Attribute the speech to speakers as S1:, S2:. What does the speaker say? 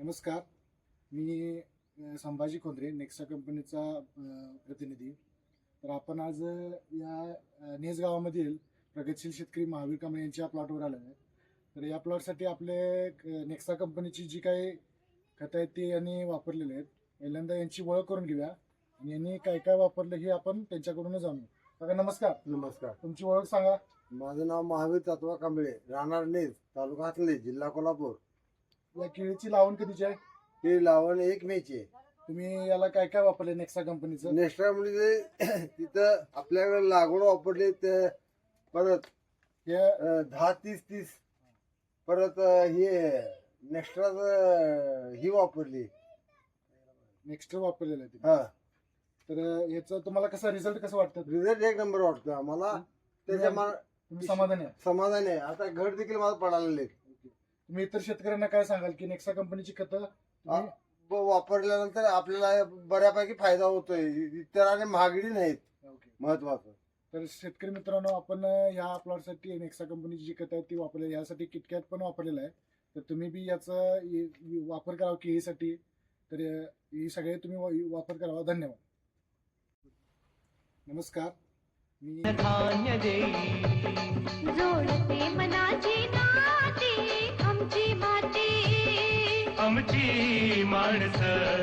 S1: नमस्कार. मी संभाजी खोंद्रे, नेक्सा कंपनीचा प्रतिनिधी. तर आपण आज या नेस गावामधील प्रगतशील शेतकरी महावीर कांबळे यांच्या प्लॉटवर आलो आहे. तर या प्लॉटसाठी आपले नेक्सा कंपनीची जी काही खतं आहेत ती यांनी वापरलेली आहेत. पहिल्यांदा यांची ओळख करून घेऊया आणि यांनी काय काय वापरलं हे आपण त्यांच्याकडून जाणू. बघा, नमस्कार.
S2: नमस्कार.
S1: तुमची ओळख सांगा.
S2: माझं नाव महावीर तत्वा कांबळे, राहणार नेस, तालुका हातले, जिल्हा कोल्हापूर.
S1: या केळीची लावण कधीची आहे?
S2: ही लावण 1 मेची.
S1: तुम्ही याला काय काय वापरले नेक्सा कंपनीचं?
S2: नेक्स्ट्रा म्हणजे तिथं आपल्याकडे लागवड वापरली, ते परत
S1: हे
S2: 10-30-30 परत हे नेक्स्ट्रा ही वापरली.
S1: नेक्स्ट वापरलेलं आहे.
S2: हा,
S1: तर याचा तुम्हाला कसा रिझल्ट कसं वाटतं?
S2: रिझल्ट 1 नंबर वाटतो आम्हाला. त्याच्या
S1: तुम्ही समाधानी आहे?
S2: समाधान आहे. आता घर देखील माझं पडालेले.
S1: तुम्ही इतर शेतकऱ्यांना काय सांगाल की नेक्सा कंपनीची खतं
S2: वापरल्यानंतर आपल्याला बऱ्यापैकी फायदा होतोय, इतरांनी महागडी नाहीत. महत्वाचं.
S1: तर शेतकरी मित्रांनो, आपण ह्या प्लॉटसाठी नेक्सा कंपनीची जी खतं आहेत ती वापरली. यासाठी किटकॅट पण वापरलेलं आहे. तर तुम्ही बी याचा वापर करावा केळीसाठी. तर हे सगळे तुम्ही वापर करावा. धन्यवाद. नमस्कार. मी
S3: जोडते मनाची नाती आमची माती
S4: आमची माणसं